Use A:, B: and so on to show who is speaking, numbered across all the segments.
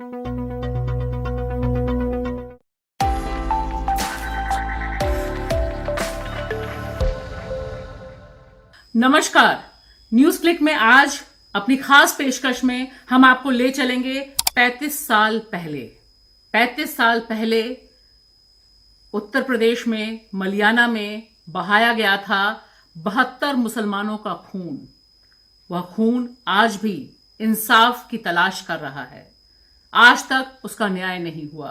A: नमस्कार। News click में आज अपनी खास पेशकश में हम आपको ले चलेंगे 35 साल पहले। 35 साल पहले उत्तर प्रदेश में मलियाना में बहाया गया था 72 मुसलमानों का खून। वह खून आज भी इंसाफ की तलाश कर रहा है। आज तक उसका न्याय नहीं हुआ,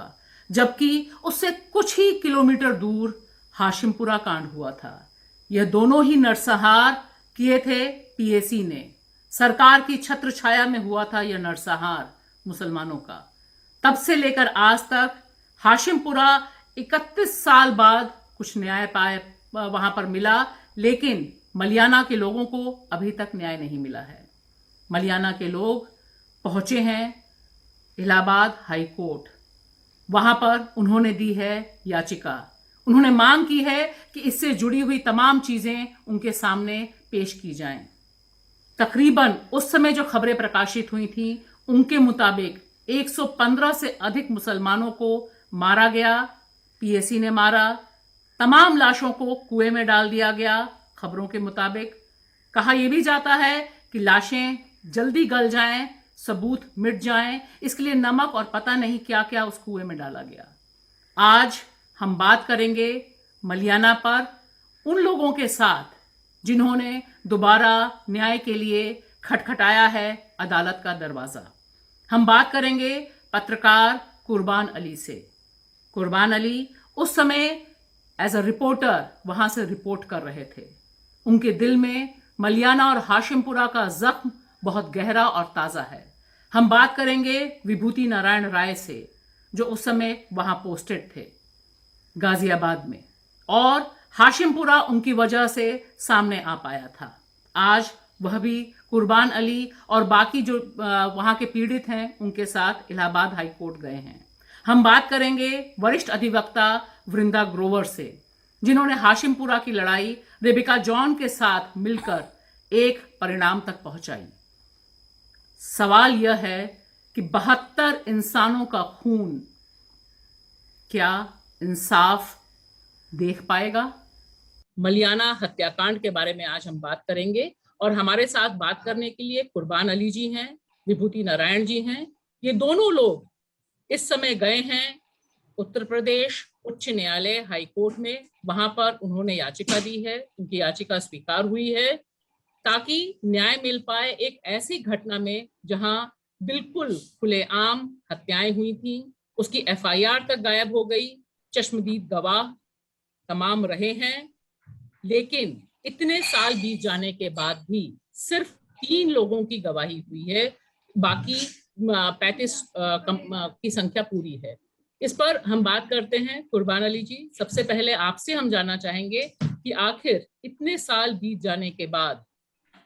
A: जबकि उससे कुछ ही किलोमीटर दूर हाशिमपुरा कांड हुआ था। यह दोनों ही नरसंहार किए थे पीएसी ने। सरकार की छत्र छाया में हुआ था यह नरसंहार मुसलमानों का। तब से लेकर आज तक हाशिमपुरा 31 साल बाद कुछ न्याय पाए वहां पर मिला, लेकिन मलियाना के लोगों को अभी तक न्याय नहीं मिला है। मलियाना के लोग पहुंचे हैं इलाहाबाद हाई कोर्ट। वहां पर उन्होंने दी है याचिका। उन्होंने मांग की है कि इससे जुड़ी हुई तमाम चीजें उनके सामने पेश की जाएं। तकरीबन उस समय जो खबरें प्रकाशित हुई थी उनके मुताबिक 115 से अधिक मुसलमानों को मारा गया, पीएसी ने मारा। तमाम लाशों को कुएं में डाल दिया गया। खबरों के मुताबिक कहा यह भी जाता है कि लाशें जल्दी गल जाएं, सबूत मिट जाएं, इसके लिए नमक और पता नहीं क्या क्या उस कुएं में डाला गया। आज हम बात करेंगे मलियाना पर उन लोगों के साथ जिन्होंने दोबारा न्याय के लिए खटखटाया है अदालत का दरवाजा। हम बात करेंगे पत्रकार कुर्बान अली से। कुर्बान अली उस समय एज अ रिपोर्टर वहां से रिपोर्ट कर रहे थे। उनके दिल में मलियाना और हाशिमपुरा का जख्म बहुत गहरा और ताज़ा है। हम बात करेंगे विभूति नारायण राय से, जो उस समय वहां पोस्टेड थे गाजियाबाद में, और हाशिमपुरा उनकी वजह से सामने आ पाया था। आज वह भी कुर्बान अली और बाकी जो वहां के पीड़ित हैं उनके साथ इलाहाबाद हाई कोर्ट गए हैं। हम बात करेंगे वरिष्ठ अधिवक्ता वृंदा ग्रोवर से, जिन्होंने हाशिमपुरा की लड़ाई रेबिका जॉन के साथ मिलकर एक परिणाम तक पहुंचाई। सवाल यह है कि 72 इंसानों का खून क्या इंसाफ देख पाएगा? मलियाना हत्याकांड के बारे में आज हम बात करेंगे और हमारे साथ बात करने के लिए कुर्बान अली जी हैं, विभूति नारायण जी हैं। ये दोनों लोग इस समय गए हैं उत्तर प्रदेश उच्च न्यायालय हाई कोर्ट में। वहां पर उन्होंने याचिका दी है, उनकी याचिका स्वीकार हुई है ताकि न्याय मिल पाए एक ऐसी घटना में जहां बिल्कुल खुलेआम हत्याएं हुई थी। उसकी एफआईआर तक गायब हो गई। चश्मदीद गवाह तमाम रहे हैं, लेकिन इतने साल बीत जाने के बाद भी सिर्फ 3 लोगों की गवाही हुई है, बाकी 35 की संख्या पूरी है। इस पर हम बात करते हैं कुर्बान अली जी। सबसे पहले आपसे हम जानना चाहेंगे कि आखिर इतने साल बीत जाने के बाद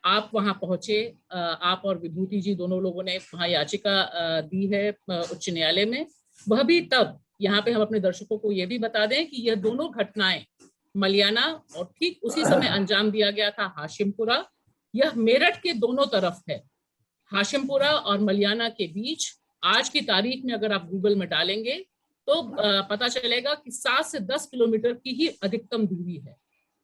A: आप वहां पहुंचे, आप और विभूति जी दोनों लोगों ने वहां याचिका दी है उच्च न्यायालय में। वह भी तब, यहाँ पे हम अपने दर्शकों को यह भी बता दें कि यह दोनों घटनाएं मलियाना और ठीक उसी समय अंजाम दिया गया था हाशिमपुरा। यह मेरठ के दोनों तरफ है। हाशिमपुरा और मलियाना के बीच आज की तारीख में अगर आप गूगल में डालेंगे तो पता चलेगा कि 7 से 10 किलोमीटर की ही अधिकतम दूरी है।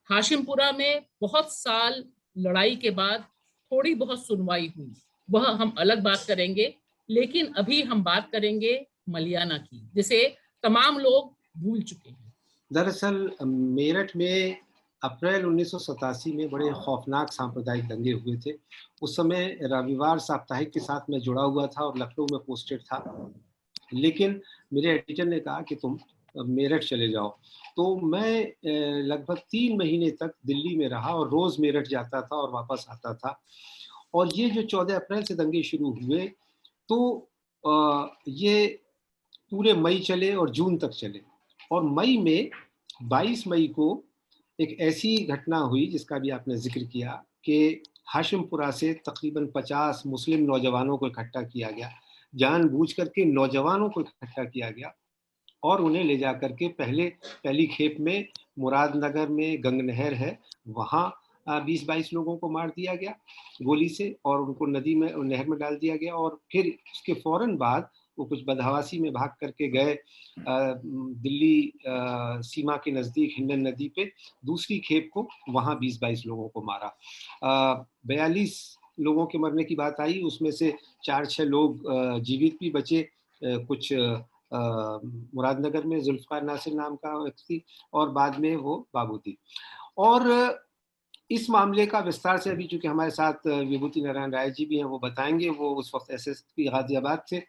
A: हाशिमपुरा में बहुत साल लड़ाई के बाद थोड़ी बहुत सुनवाई हुई, वह हम अलग बात करेंगे, लेकिन अभी हम बात करेंगे मलियाना की, जिसे तमाम लोग भूल चुके हैं।
B: दरअसल मेरठ में अप्रैल 1987 में बड़े खौफनाक सांप्रदायिक दंगे हुए थे। उस समय रविवार साप्ताहिक के साथ मैं जुड़ा हुआ था और लखनऊ में पोस्टेड था, लेकिन मेरे एडिटर ने कहा कि तुम मेरठ चले जाओ। तो मैं लगभग 3 महीने तक दिल्ली में रहा और रोज़ मेरठ जाता था और वापस आता था। और ये जो 14 अप्रैल से दंगे शुरू हुए तो ये पूरे मई चले और जून तक चले। और मई में 22 मई को एक ऐसी घटना हुई जिसका भी आपने जिक्र किया कि हाशिमपुरा से तकरीबन 50 मुस्लिम नौजवानों को इकट्ठा किया गया। जानबूझ करके नौजवानों को इकट्ठा किया गया और उन्हें ले जा करके पहली खेप में मुरादनगर में गंगनहर है, वहाँ 20-22 लोगों को मार दिया गया गोली से और उनको नदी में नहर में डाल दिया गया। और फिर उसके फौरन बाद वो कुछ बदहवासी में भाग करके गए दिल्ली सीमा के नज़दीक हिंडन नदी पे, दूसरी खेप को वहाँ 20-22 लोगों को मारा। 42 लोगों के मरने की बात आई, उसमें से 4-6 लोग जीवित भी बचे, कुछ मुरादनगर में जुल्फ़िकार नासिर नाम का व्यक्ति और बाद में वो बाबू थी। और इस मामले का विस्तार से अभी चूंकि हमारे साथ विभूति नारायण राय जी भी हैं, वो बताएंगे। वो उस वक्त एसएसपी गाजियाबाद थे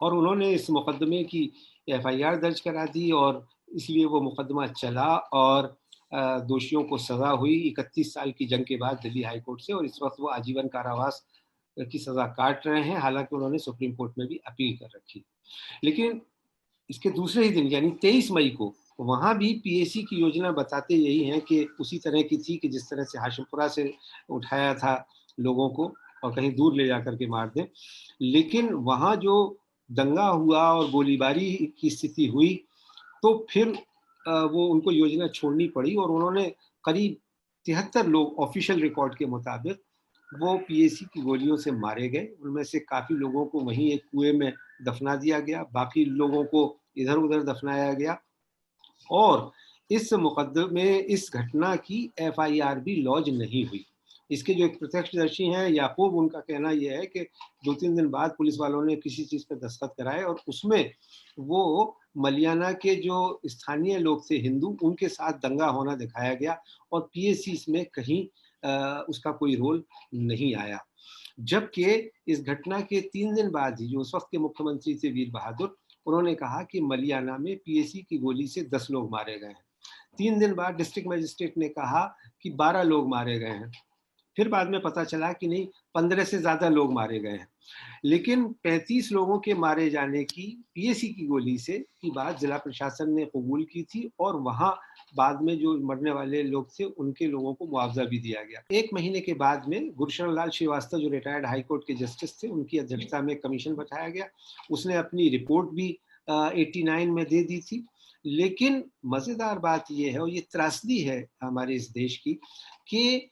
B: और उन्होंने इस मुकदमे की एफआईआर दर्ज करा दी और इसलिए वो मुकदमा चला और दोषियों को सजा हुई 31 साल की जंग के बाद दिल्ली हाई कोर्ट से, और इस वक्त वो आजीवन कारावास की सजा काट रहे हैं। हालांकि उन्होंने सुप्रीम कोर्ट में भी अपील कर रखी। लेकिन इसके दूसरे ही दिन यानी 23 मई को वहां भी पीएसी की योजना बताते यही है कि उसी तरह की थी कि जिस तरह से हाशिमपुरा से उठाया था लोगों को और कहीं दूर ले जाकर के मार दें। लेकिन वहां जो दंगा हुआ और गोलीबारी की स्थिति हुई तो फिर वो उनको योजना छोड़नी पड़ी और उन्होंने करीब 73 लोग ऑफिशियल रिकॉर्ड के मुताबिक वो पीएसी की गोलियों से मारे गए। उनमें से काफ़ी लोगों को वहीं एक कुएं में दफना दिया गया, बाकी लोगों को इधर उधर दफनाया गया और इस मुकदमे इस घटना की एफआईआर भी लॉन्च नहीं हुई। इसके जो एक प्रत्यक्षदर्शी हैं याकूब, उनका कहना यह है कि 2-3 दिन बाद पुलिस वालों ने किसी चीज़ पर दस्तखत कराए और उसमें वो मलियाना के जो स्थानीय लोग थे हिंदू, उनके साथ दंगा होना दिखाया गया और पीएसी इसमें कहीं उसका कोई रोल नहीं आया। जबकि इस घटना के 3 दिन बाद ही जो उस वक्त के मुख्यमंत्री थे वीर बहादुर, उन्होंने कहा कि मलियाना में पीएसी की गोली से 10 लोग मारे गए हैं। 3 दिन बाद डिस्ट्रिक्ट मजिस्ट्रेट ने कहा कि 12 लोग मारे गए हैं। फिर बाद में पता चला कि नहीं, 15 से ज़्यादा लोग मारे गए हैं। लेकिन 35 लोगों के मारे जाने की पीएसी की गोली से की बात जिला प्रशासन ने कबूल की थी और वहां बाद में जो मरने वाले लोग थे उनके लोगों को मुआवजा भी दिया गया। 1 महीने के बाद में गुरशरण लाल श्रीवास्तव जो रिटायर्ड हाई कोर्ट के जस्टिस थे, उनकी अध्यक्षता में कमीशन बैठाया गया। उसने अपनी रिपोर्ट भी 89 में दे दी थी। लेकिन मजेदार बात यह है और ये त्रासदी है हमारे इस देश की कि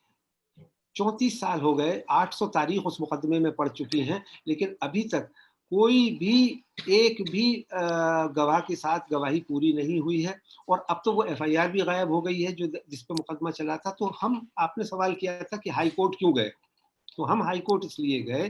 B: 34 साल हो गए, 800 तारीख उस मुकदमे में पड़ चुकी हैं, लेकिन अभी तक कोई भी एक भी गवाह के साथ गवाही पूरी नहीं हुई है और अब तो वो एफआईआर भी गायब हो गई है जो जिस पे मुकदमा चला था। तो हम आपने सवाल किया था कि हाई कोर्ट क्यों गए, तो हम हाई कोर्ट इसलिए गए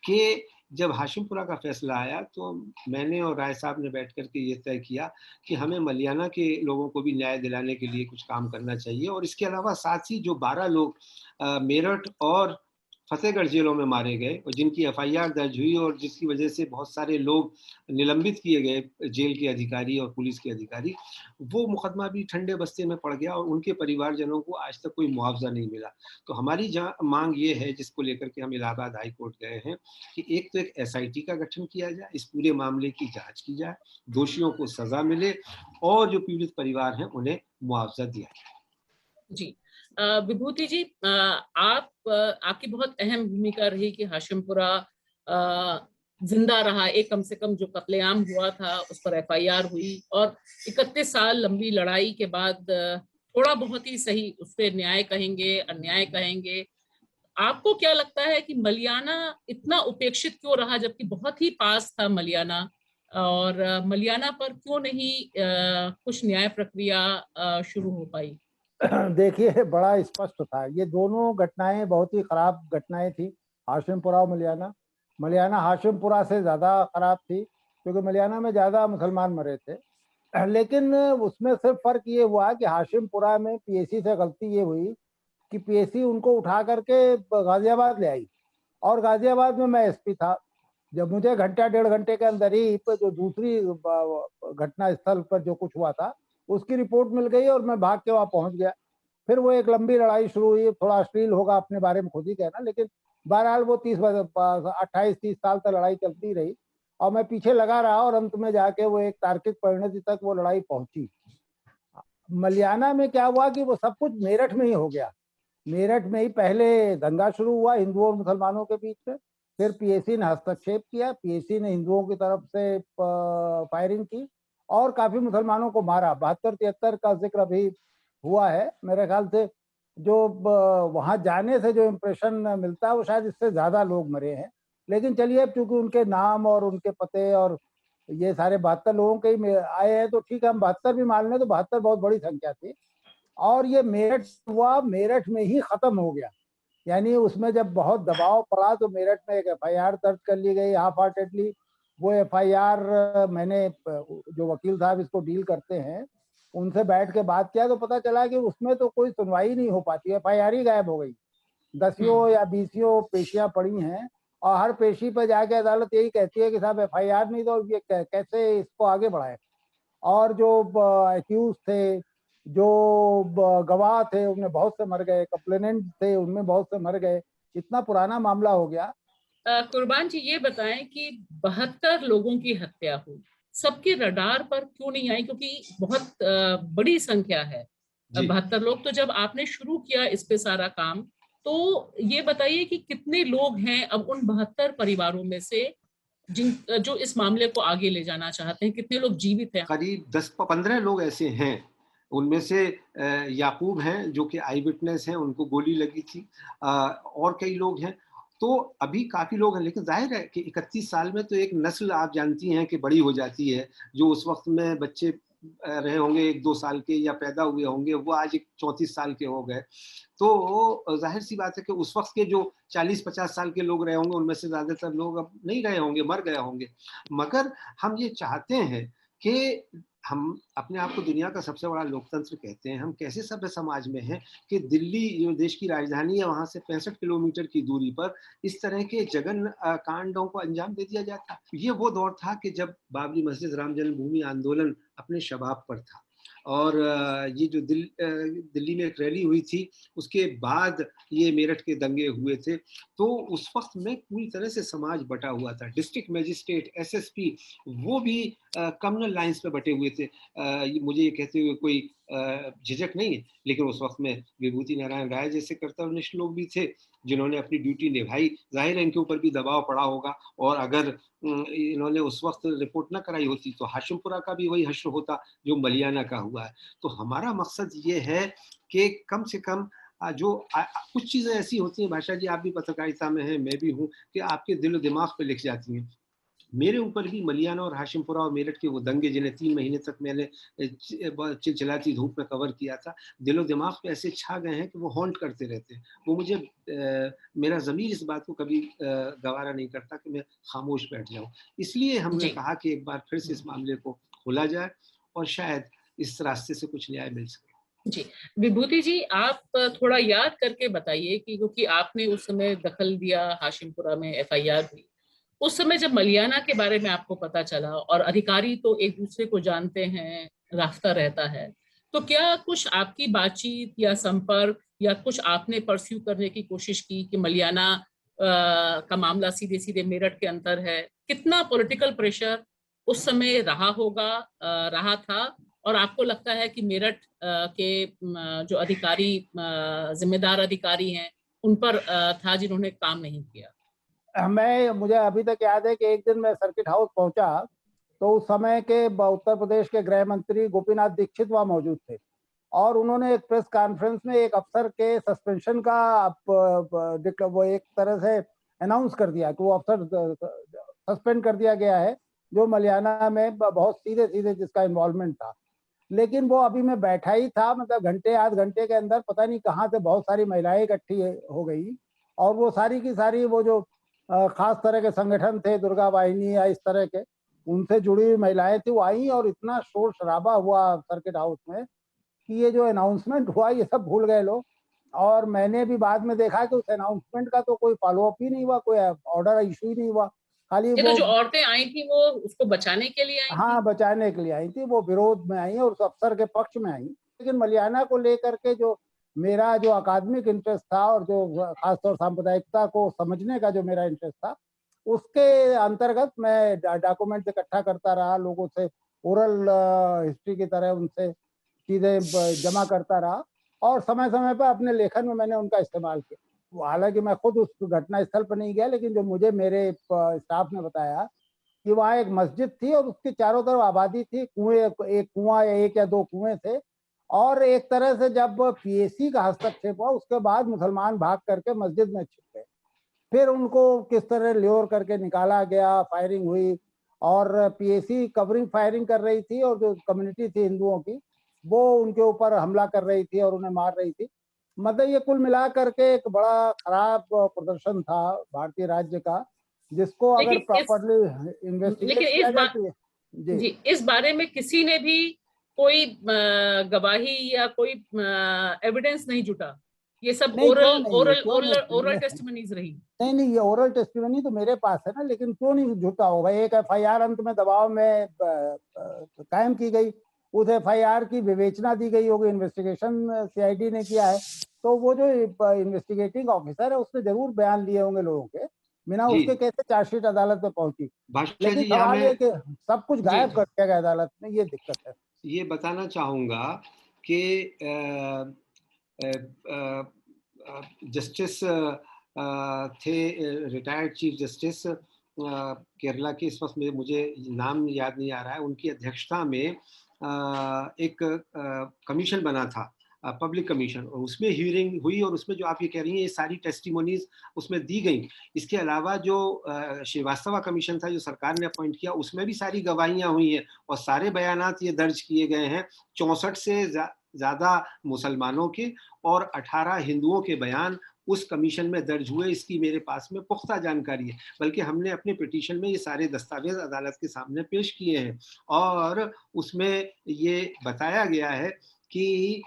B: कि जब हाशिमपुरा का फैसला आया तो मैंने और राय साहब ने बैठ कर के ये तय किया कि हमें मलियाना के लोगों को भी न्याय दिलाने के लिए कुछ काम करना चाहिए और इसके अलावा साथ ही जो 12 लोग मेरठ और फतेहगढ़ जेलों में मारे गए और जिनकी एफआईआर दर्ज हुई और जिसकी वजह से बहुत सारे लोग निलंबित किए गए जेल के अधिकारी और पुलिस के अधिकारी, वो मुकदमा भी ठंडे बस्ते में पड़ गया और उनके परिवारजनों को आज तक कोई मुआवजा नहीं मिला। तो हमारी मांग ये है जिसको लेकर के हम इलाहाबाद हाई कोर्ट गए हैं कि एक तो एक एसआईटी का गठन किया जाए, इस पूरे मामले की जांच की जाए, दोषियों को सजा मिले और जो पीड़ित परिवार हैं उन्हें मुआवजा दिया जाए।
A: जी, विभूति जी, आपकी बहुत अहम भूमिका रही कि हाशिमपुरा जिंदा रहा, एक कम से कम जो कत्लेआम हुआ था उस पर एफआईआर हुई और 31 साल लंबी लड़ाई के बाद थोड़ा बहुत ही सही उस पर न्याय कहेंगे अन्याय कहेंगे। आपको क्या लगता है कि मलियाना इतना उपेक्षित क्यों रहा जबकि बहुत ही पास था मलियाना, और मलियाना पर क्यों नहीं कुछ न्याय प्रक्रिया शुरू हो पाई?
C: देखिए, बड़ा स्पष्ट था। ये दोनों घटनाएं बहुत ही खराब घटनाएं थी, हाशिमपुरा और मलियाना। मलियाना हाशिमपुरा से ज़्यादा खराब थी क्योंकि मलियाना में ज़्यादा मुसलमान मरे थे। लेकिन उसमें सिर्फ फर्क ये हुआ कि हाशिमपुरा में पीएसी से गलती ये हुई कि पीएसी उनको उठा करके गाजियाबाद ले आई और गाजियाबाद में मैं एसपी था। जब मुझे घंटा 1.5 घंटे के अंदर ही जो दूसरी घटना स्थल पर जो कुछ हुआ था उसकी रिपोर्ट मिल गई और मैं भाग के वहां पहुंच गया। फिर वो एक लंबी लड़ाई शुरू हुई। थोड़ा अश्लील होगा अपने बारे में खुद ही कहना, लेकिन बहरहाल वो 28-30 साल तक लड़ाई चलती रही और मैं पीछे लगा रहा और अंत में जाके वो एक तार्किक परिणति तक वो लड़ाई पहुंची। मलियाना में क्या हुआ कि वो सब कुछ मेरठ में ही हो गया। मेरठ में ही पहले दंगा शुरू हुआ हिंदुओं और मुसलमानों के बीच में, फिर पीएसी ने हस्तक्षेप किया, पीएसी ने हिंदुओं की तरफ से फायरिंग की और काफी मुसलमानों को मारा। 72-73 का जिक्र अभी हुआ है। मेरे ख्याल से जो वहां जाने से जो इम्प्रेशन मिलता है वो शायद इससे ज्यादा लोग मरे हैं। लेकिन चलिए, अब चूंकि उनके नाम और उनके पते और ये सारे 72 लोगों के ही आए हैं, तो ठीक है, हम 72 भी मान लें, तो 72 बहुत बड़ी संख्या थी। और ये मेरठ हुआ, मेरठ में ही खत्म हो गया। यानी उसमें जब बहुत दबाव पड़ा तो मेरठ में एक एफआईआर दर्ज कर ली गई हाफ हार्टेडली। वो एफआईआर मैंने जो वकील साहब इसको डील करते हैं उनसे बैठ के बात किया, तो पता चला कि उसमें तो कोई सुनवाई नहीं हो पाती, एफआईआर ही गायब हो गई। दसियों या बीसियों पेशियां पड़ी हैं, और हर पेशी पर जाके अदालत यही कहती है कि साहब एफआईआर नहीं, तो ये कैसे इसको आगे बढ़ाए। और जो एक्यूज थे, जो गवाह थे, उनमें बहुत से मर गए, कंप्लेनेंट थे उनमें बहुत से मर गए। इतना पुराना मामला हो गया।
A: कुर्बान जी, ये बताएं कि 72 लोगों की हत्या हुई, सबके रडार पर क्यों नहीं आई? क्योंकि बहुत बड़ी संख्या है,
B: जी
A: 72 लोग। तो जब आपने शुरू किया इस पे सारा काम, तो ये बताइए कि कितने लोग हैं अब उन 72 परिवारों में से जिन जो इस मामले को आगे ले जाना चाहते हैं? कितने लोग जीवित हैं?
B: करीब 10-15 लोग ऐसे हैं। उनमें से याकूब हैं जो कि आई विटनेस हैं, उनको गोली लगी थी। और कई लोग हैं। तो अभी काफ़ी लोग हैं, लेकिन ज़ाहिर है कि 31 साल में तो एक नस्ल आप जानती हैं कि बड़ी हो जाती है। जो उस वक़्त में बच्चे रहे होंगे 1-2 साल के या पैदा हुए होंगे, वो आज 34 साल के हो गए। तो ज़ाहिर-सी बात है कि उस वक़्त के जो 40-50 साल के लोग रहे होंगे, उनमें से ज़्यादातर लोग अब नहीं रहे होंगे, मर गए होंगे। मगर हम ये चाहते हैं कि हम अपने आप को दुनिया का सबसे बड़ा लोकतंत्र कहते हैं। हम कैसे सभ्य समाज में हैं कि दिल्ली जो देश की राजधानी है, वहाँ से 65 किलोमीटर की दूरी पर इस तरह के जघन्य कांडों को अंजाम दे दिया जाता। ये वो दौर था कि जब बाबरी मस्जिद राम जन्मभूमि आंदोलन अपने शबाब पर था। और ये जो दिल्ली में एक रैली हुई थी, उसके बाद ये मेरठ के दंगे हुए थे। तो उस वक़्त में पूरी तरह से समाज बँटा हुआ था। डिस्ट्रिक्ट मजिस्ट्रेट, एसएसपी, वो भी कम्युनल लाइन्स पे बँटे हुए थे। मुझे ये कहते हुए कोई झिझक नहीं है, लेकिन उस वक़्त में विभूति नारायण राय जैसे कर्तव्यनिष्ठ लोग भी थे, जिन्होंने अपनी ड्यूटी निभाई। ज़ाहिर है इनके ऊपर भी दबाव पड़ा होगा, और अगर इन्होंने उस वक़्त रिपोर्ट ना कराई होती, तो हाशिमपुरा का भी वही हश्र होता जो मलियाना का हुआ है। तो हमारा मकसद ये है कि कम से कम कुछ चीज़ें ऐसी होती हैं, भाषा जी आप भी पत्रकारिता में हैं, मैं भी हूँ, कि आपके दिल-ओ-दिमाग पे लिख जाती हैं। मेरे ऊपर भी मलियाना और हाशिमपुरा और मेरठ के वो दंगे, जिन्हें 3 महीने तक मैंने चिलचिलाती धूप में कवर किया था, दिलो-दिमाग पे ऐसे छा गए हैं कि वो हॉन्ट करते रहते हैं। वो मुझे मेरा ज़मीर इस बात को कभी गवारा नहीं करता कि मैं खामोश बैठ जाऊँ। इसलिए हमने
A: जी
B: कहा कि एक बार फिर से इस मामले को खोला जाए, और शायद इस रास्ते से कुछ न्याय मिल सके।
A: जी। विभूति जी, आप थोड़ा याद करके बताइए कि क्योंकि आपने उस समय दखल दिया, हाशिमपुरा में एफआईआर हुई, उस समय जब मलियाना के बारे में आपको पता चला, और अधिकारी तो एक दूसरे को जानते हैं, रास्ता रहता है, तो क्या कुछ आपकी बातचीत या संपर्क या कुछ आपने परस्यू करने की कोशिश की कि मलियाना का मामला सीधे सीधे मेरठ के अंदर है? कितना पॉलिटिकल प्रेशर उस समय रहा होगा, रहा था? और आपको लगता है कि मेरठ के जो अधिकारी, जिम्मेदार अधिकारी हैं, उन पर था जिन्होंने मुझे नहीं किया?
C: मुझे अभी तक याद है कि एक दिन मैं सर्किट हाउस पहुंचा, तो उस समय के उत्तर प्रदेश के गृह मंत्री गोपीनाथ दीक्षित वहां मौजूद थे, और उन्होंने एक प्रेस कॉन्फ्रेंस में एक अफसर के सस्पेंशन का वो एक तरह से अनाउंस कर दिया कि वो अफसर सस्पेंड कर दिया गया है, जो मलियाना में बहुत सीधे सीधे जिसका इन्वॉल्वमेंट था। लेकिन वो अभी मैं बैठा ही था, मतलब घंटे आध घंटे के अंदर पता नहीं कहाँ से बहुत सारी महिलाएं इकट्ठी हो गई, और वो सारी की सारी वो जो खास तरह के संगठन थे, दुर्गा वाहिनी या इस तरह के, उनसे जुड़ी हुई महिलाएं थी, वो आई, और इतना शोर शराबा हुआ सर्किट हाउस में कि ये जो अनाउंसमेंट हुआ ये सब भूल गए लोग। और मैंने भी बाद में देखा कि उस अनाउंसमेंट का तो कोई फॉलो अप ही नहीं हुआ, कोई ऑर्डर इशू ही नहीं हुआ। खाली
A: ये तो
C: वो,
A: जो औरतें आई थी वो उसको बचाने के लिए आई थी?
C: हाँ, बचाने के लिए आई थी, वो विरोध में आई और उस अफसर के पक्ष में आई। लेकिन मलियाना को लेकर के जो मेरा जो अकादमिक इंटरेस्ट था, और जो खासतौर सांप्रदायिकता को समझने का जो मेरा इंटरेस्ट था, उसके अंतर्गत मैं डॉक्यूमेंट इकट्ठा करता रहा, लोगों से ओरल हिस्ट्री की तरह उनसे चीजें जमा करता रहा, और समय समय पर अपने लेखन में मैंने उनका इस्तेमाल किया। हालांकि मैं खुद उस घटना स्थल पर नहीं गया, लेकिन जो मुझे मेरे स्टाफ ने बताया कि वहाँ एक मस्जिद थी और उसके चारों तरफ आबादी थी, कुएं, एक कुआं या एक या दो कुएं थे, और एक तरह से जब पीएसी का हस्तक्षेप हुआ उसके बाद मुसलमान भाग करके मस्जिद में छिप गए। फिर उनको किस तरह ल्योर करके निकाला गया, फायरिंग हुई और पीएसी कवरिंग फायरिंग कर रही थी और जो कम्युनिटी थी हिंदुओं की वो उनके ऊपर हमला कर रही थी और उन्हें मार रही थी। मतलब ये कुल मिला करके एक बड़ा खराब प्रदर्शन था भारतीय राज्य का, जिसको अगर प्रॉपरली इन्वेस्टिगेट
A: लेकिन
C: किया जाए तो जी
A: जी इस बारे में किसी ने भी कोई गवाही या कोई एविडेंस नहीं जुटा, ये सब
C: नहीं,
A: ओरल
C: क्यों नहीं है,
A: ओरल
C: क्यों
A: ओरल
C: नहीं
A: ओरल टेस्टिमनीज रही।
C: नहीं नहीं, ये ओरल टेस्टिमनी तो मेरे पास है ना, लेकिन क्यों नहीं झूठा होगा। एक एफआईआर अंत में दबाव में कायम की गई, उस एफआईआर की विवेचना दी गई होगी, इन्वेस्टिगेशन सीआईडी ने किया है, तो वो जो इन्वेस्टिगेटिंग ऑफिसर है उसने जरूर बयान लिए होंगे लोगों के, बिना
B: जी
C: उसके कैसे चार्जशीट अदालत में पहुंची।
B: भास्कर
C: लेकिन
B: जी, यहाँ
C: सवाल
B: मैं
C: ये कि सब कुछ
B: जी
C: गायब कर दिया गया अदालत में, ये दिक्कत है।
B: ये बताना चाहूँगा कि जस्टिस थे, रिटायर्ड चीफ जस्टिस केरला के, इस वक्त में मुझे नाम याद नहीं आ रहा है, उनकी अध्यक्षता में एक कमीशन बना था, पब्लिक कमीशन, और उसमें हियरिंग हुई और उसमें जो आप ये कह रही हैं ये सारी टेस्टिमोनीज उसमें दी गई। इसके अलावा जो श्रीवास्तव कमीशन था जो सरकार ने अपॉइंट किया, उसमें भी सारी गवाहियां हुई हैं और सारे बयानात ये दर्ज किए गए हैं। 64 से ज़्यादा मुसलमानों के और 18 हिंदुओं के बयान उस कमीशन में दर्ज हुए, इसकी मेरे पास में पुख्ता जानकारी है। बल्कि हमने अपने पिटीशन में ये सारे दस्तावेज अदालत के सामने पेश किए हैं और उसमें ये बताया गया है कि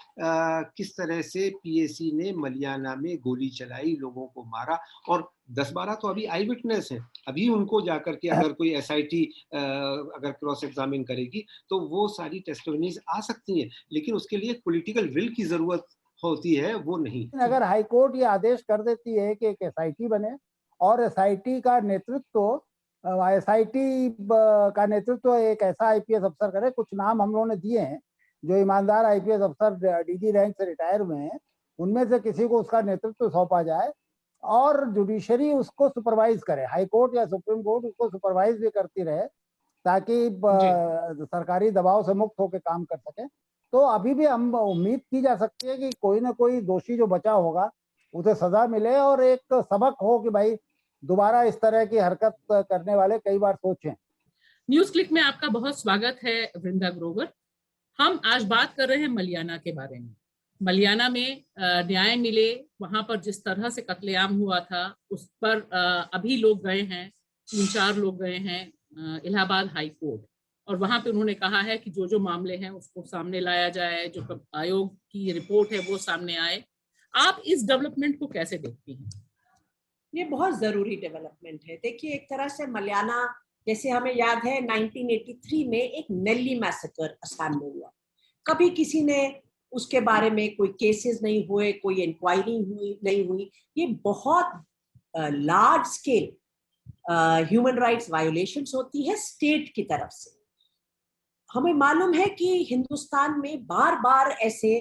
B: किस तरह से पीएसी ने मलियाना में गोली चलाई, लोगों को मारा, और 10-12 तो अभी आई विटनेस हैं। अभी उनको जाकर के अगर कोई एसआईटी अगर क्रॉस एग्जामिन करेगी तो वो सारी टेस्टिमनीज आ सकती हैं, लेकिन उसके लिए पॉलिटिकल विल की जरूरत होती है, वो नहीं।
C: अगर हाईकोर्ट ये आदेश कर देती है कि एक एसआईटी बने और एसआईटी का नेतृत्व एक ऐसा आईपीएस अफसर करे, कुछ नाम हम लोगों ने दिए हैं जो ईमानदार आईपीएस अफसर डीजी रैंक से रिटायर हुए हैं, उनमें से किसी को उसका नेतृत्व सौंपा जाए और जुडिशरी उसको सुपरवाइज करे, हाईकोर्ट या सुप्रीम कोर्ट उसको सुपरवाइज भी करती रहे ताकि सरकारी दबाव से मुक्त होकर काम कर सके। तो अभी भी हम उम्मीद की जा सकती है कि कोई ना कोई दोषी जो बचा होगा उसे सजा मिले और एक सबक हो कि भाई दोबारा इस तरह की हरकत करने वाले कई बार सोचें।
A: न्यूज क्लिक में आपका बहुत स्वागत है वृंदा ग्रोवर। हम आज बात कर रहे हैं मलियाना के बारे में। मलियाना में न्याय मिले, वहां पर जिस तरह से कत्लेआम हुआ था उस पर अभी लोग गए हैं, 3-4 लोग गए हैं इलाहाबाद हाई कोर्ट, और वहां पे उन्होंने कहा है कि जो जो मामले हैं उसको सामने लाया जाए, जो आयोग की रिपोर्ट है वो सामने आए। आप इस डेवलपमेंट को कैसे देखती हैं?
D: ये बहुत जरूरी डेवलपमेंट है। देखिए, एक तरह से मलियाना, जैसे हमें याद है 1983 में एक नेल्ली मैसेकर असम में हुआ, कभी किसी ने उसके बारे में कोई केसेस नहीं हुए, कोई इंक्वायरी नहीं हुई। ये बहुत large scale human rights violations होती है स्टेट की तरफ से। हमें मालूम है कि हिंदुस्तान में बार बार ऐसे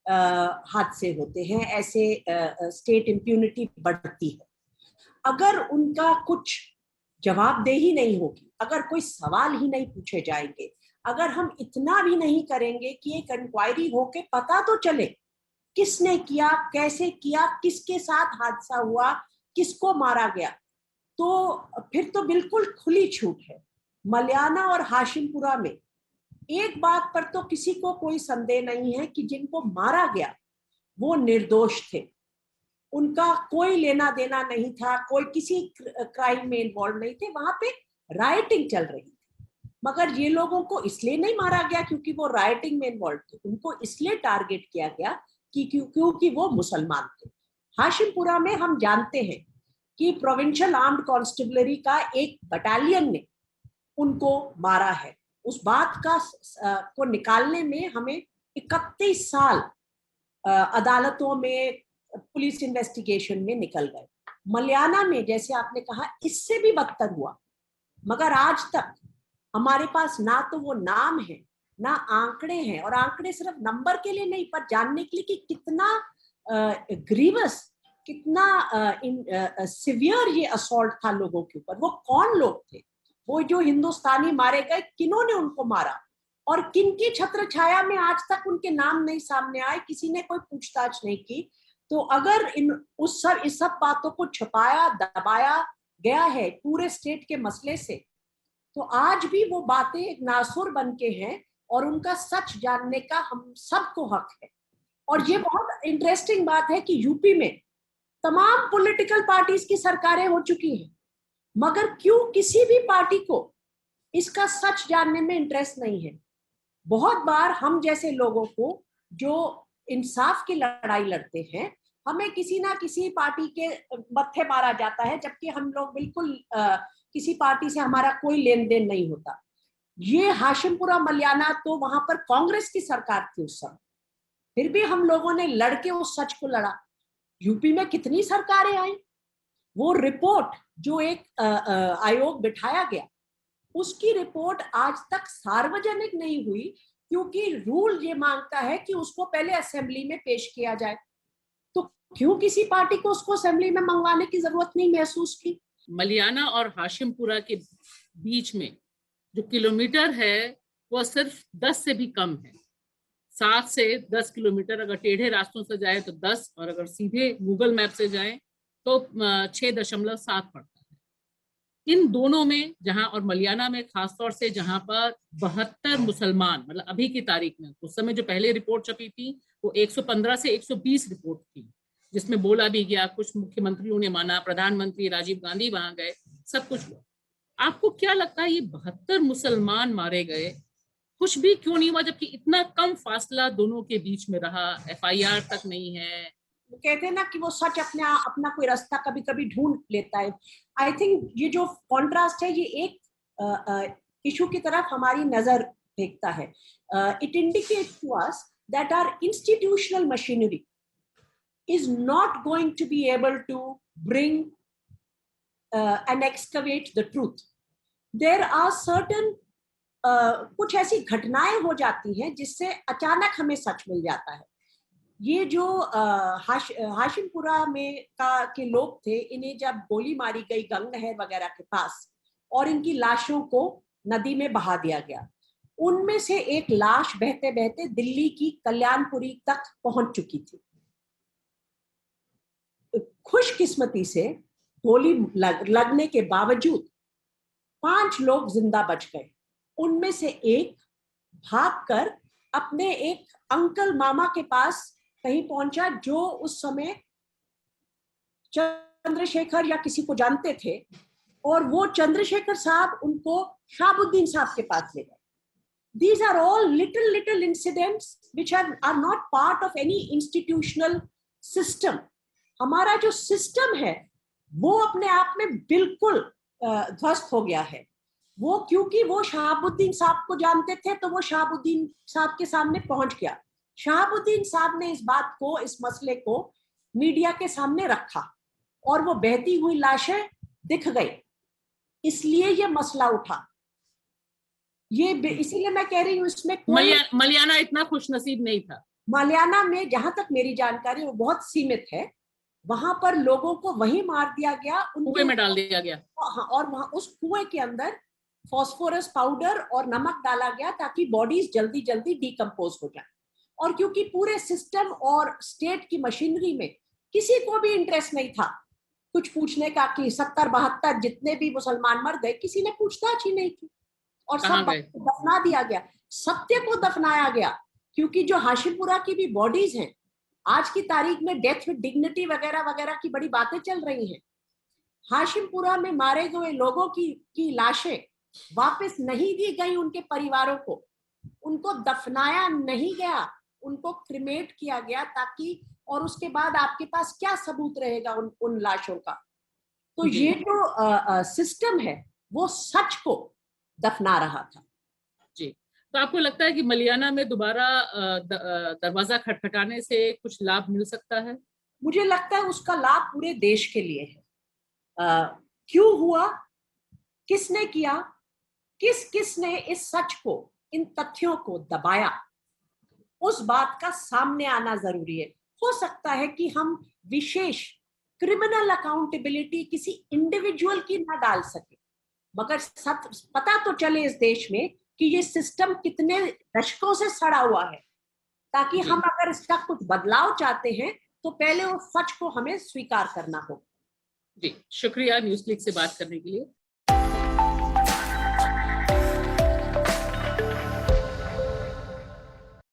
D: हादसे होते हैं, ऐसे स्टेट इम्प्यूनिटी बढ़ती है। अगर उनका कुछ जवाबदेही नहीं होगी, अगर कोई सवाल ही नहीं पूछे जाएंगे, अगर हम इतना भी नहीं करेंगे कि एक इंक्वायरी होके पता तो चले किसने किया, कैसे किया, किसके साथ हादसा हुआ, किसको मारा गया, तो फिर तो बिल्कुल खुली छूट है। मलियाना और हाशिमपुरा में एक बात पर तो किसी को कोई संदेह नहीं है कि जिनको मारा गया वो निर्दोष थे, उनका कोई लेना देना नहीं था, कोई किसी क्राइम में इन्वॉल्व नहीं थे। वहां पे राइटिंग चल रही थी, मगर ये लोगों को इसलिए नहीं मारा गया क्योंकि वो राइटिंग में इन्वॉल्व थे, उनको इसलिए टारगेट किया गया कि क्योंकि वो मुसलमान थे। हाशिमपुरा में हम जानते हैं कि प्रोविंशियल आर्म्ड कांस्टेबलरी का एक बटालियन ने उनको मारा है। उस बात का को निकालने में हमें 31 साल अदालतों में, पुलिस इन्वेस्टिगेशन में निकल गए। मलियाना में जैसे आपने कहा इससे भी बदतर हुआ, मगर आज तक हमारे पास ना तो वो नाम है ना आंकड़े हैं, और आंकड़े सिर्फ नंबर के लिए नहीं पर जानने के लिए कि कितना ग्रीवस, कितना सिवियर ये असॉल्ट था लोगों के ऊपर। वो कौन लोग थे, वो जो हिंदुस्तानी मारे गए, किन्होंने उनको मारा और किन की छत्र छाया में आज तक उनके नाम नहीं सामने आए, किसी ने कोई पूछताछ नहीं की। तो अगर इस सब बातों को छुपाया दबाया गया है पूरे स्टेट के मसले से, तो आज भी वो बातें एक नासुर बन के हैं और उनका सच जानने का हम सबको हक है। और ये बहुत इंटरेस्टिंग बात है कि यूपी में तमाम पॉलिटिकल पार्टीज की सरकारें हो चुकी हैं, मगर क्यों किसी भी पार्टी को इसका सच जानने में इंटरेस्ट नहीं है। बहुत बार हम जैसे लोगों को जो इंसाफ की लड़ाई लड़ते हैं, हमें किसी ना किसी पार्टी के मत्थे मारा जाता है, जबकि हम लोग बिल्कुल किसी पार्टी से हमारा कोई लेन देन नहीं होता। ये हाशिमपुरा मलियाना तो वहां पर कांग्रेस की सरकार थी उस समय, फिर भी हम लोगों ने लड़के उस सच को लड़ा। यूपी में कितनी सरकारें आई, वो रिपोर्ट जो एक आयोग बिठाया गया, उसकी रिपोर्ट आज तक सार्वजनिक नहीं हुई, क्योंकि रूल ये मांगता है कि उसको पहले असेंबली में पेश किया जाए। तो क्यों किसी पार्टी को उसको असेंबली में मंगवाने की जरूरत नहीं महसूस की।
A: मलियाना और हाशिमपुरा के बीच में जो किलोमीटर है वो सिर्फ 10 से भी कम है। 7 से 10 किलोमीटर, अगर टेढ़े रास्तों से जाए तो 10, और अगर सीधे गूगल मैप से जाए तो 6.7 पड़ता है। इन दोनों में जहां, और मलियाना में खासतौर से जहां पर 72 मुसलमान, मतलब अभी की तारीख में, उस समय जो पहले रिपोर्ट छपी थी वो 115 से 120 रिपोर्ट थी, जिसमें बोला भी गया, कुछ मुख्यमंत्रियों ने माना, प्रधानमंत्री राजीव गांधी वहां गए, सब कुछ हुआ। आपको क्या लगता है ये 72 मुसलमान मारे गए, कुछ भी क्यों नहीं हुआ, जबकि इतना कम फासला दोनों के बीच में रहा, FIR तक नहीं है?
D: वो कहते हैं ना कि वो सच अपना कोई रास्ता कभी कभी ढूंढ लेता है। आई थिंक ये जो कॉन्ट्रास्ट है, ये एक इशू की तरफ हमारी नजर फेंकता है। It indicates to us that our institutional machinery is not going to be able to bring and excavate the truth. There are certain कुछ ऐसी घटनाएं हो जाती हैं जिससे अचानक हमें सच मिल जाता है। ये जो हाशिमपुरा में के लोग थे, इन्हें जब गोली मारी गई गंग नहर वगैरह के पास और इनकी लाशों को नदी में बहा दिया गया, उनमें से एक लाश बहते बहते दिल्ली की कल्याणपुरी तक पहुंच चुकी थी। खुशकिस्मती से गोली लगने के बावजूद 5 लोग जिंदा बच गए। उनमें से एक भागकर अपने एक अंकल मामा के पास कहीं पहुंचा, जो उस समय चंद्रशेखर या किसी को जानते थे, और वो चंद्रशेखर साहब उनको शहाबुद्दीन साहब के पास ले गए। These are all little incidents which are not part of any institutional system. हमारा जो सिस्टम है वो अपने आप में बिल्कुल ध्वस्त हो गया है। वो क्योंकि वो शहाबुद्दीन साहब को जानते थे, तो वो शहाबुद्दीन साहब के सामने पहुंच गया। शहाबुद्दीन साहब ने इस बात को, इस मसले को मीडिया के सामने रखा और वो बहती हुई लाशें दिख गई, इसलिए ये मसला उठा। ये इसीलिए मैं कह रही हूँ, इसमें
A: मलियाना इतना खुशनसीब नहीं था।
D: मलियाना में जहां तक मेरी जानकारी वो बहुत सीमित है, वहां पर लोगों को वहीं मार दिया गया,
A: कुएं में डाल दिया गया।
D: और वहां उस कुएं के अंदर फास्फोरस पाउडर और नमक डाला गया ताकि बॉडीज जल्दी जल्दी डिकम्पोज हो जाए। और क्योंकि पूरे सिस्टम और स्टेट की मशीनरी में किसी को भी इंटरेस्ट नहीं था कुछ पूछने का कि 70-72 जितने भी मुसलमान मर गए, किसी ने पूछताछ ही नहीं की और सब दफना दिया गया। सत्य को दफनाया गया, क्योंकि जो हाशिमपुरा की भी बॉडीज हैं, आज की तारीख में डेथ विद डिग्निटी वगैरह वगैरह की बड़ी बातें चल रही हैं। हाशिमपुरा में मारे गए लोगों की लाशें वापस नहीं दी गई उनके परिवारों को, उनको दफनाया नहीं गया, उनको क्रिमेट किया गया, ताकि, और उसके बाद आपके पास क्या सबूत रहेगा उन लाशों का। तो ये जो सिस्टम है वो सच को दफना रहा था।
A: जी, तो आपको लगता है कि मलियाना में दोबारा दरवाजा खटखटाने से कुछ लाभ मिल सकता है?
D: मुझे लगता है उसका लाभ पूरे देश के लिए है। क्यों हुआ, किसने किया, किसने इस सच को, इन तथ्यों को दबाया, उस बात का सामने आना जरूरी है। हो सकता है कि हम विशेष क्रिमिनल अकाउंटेबिलिटी किसी इंडिविजुअल की ना डाल सके, मगर पता तो चले इस देश में कि ये सिस्टम कितने दशकों से सड़ा हुआ है, ताकि हम अगर इसका कुछ बदलाव चाहते हैं तो पहले वो सच को हमें स्वीकार करना होगा।
A: जी, शुक्रिया न्यूज़ क्लिक से बात करने के लिए।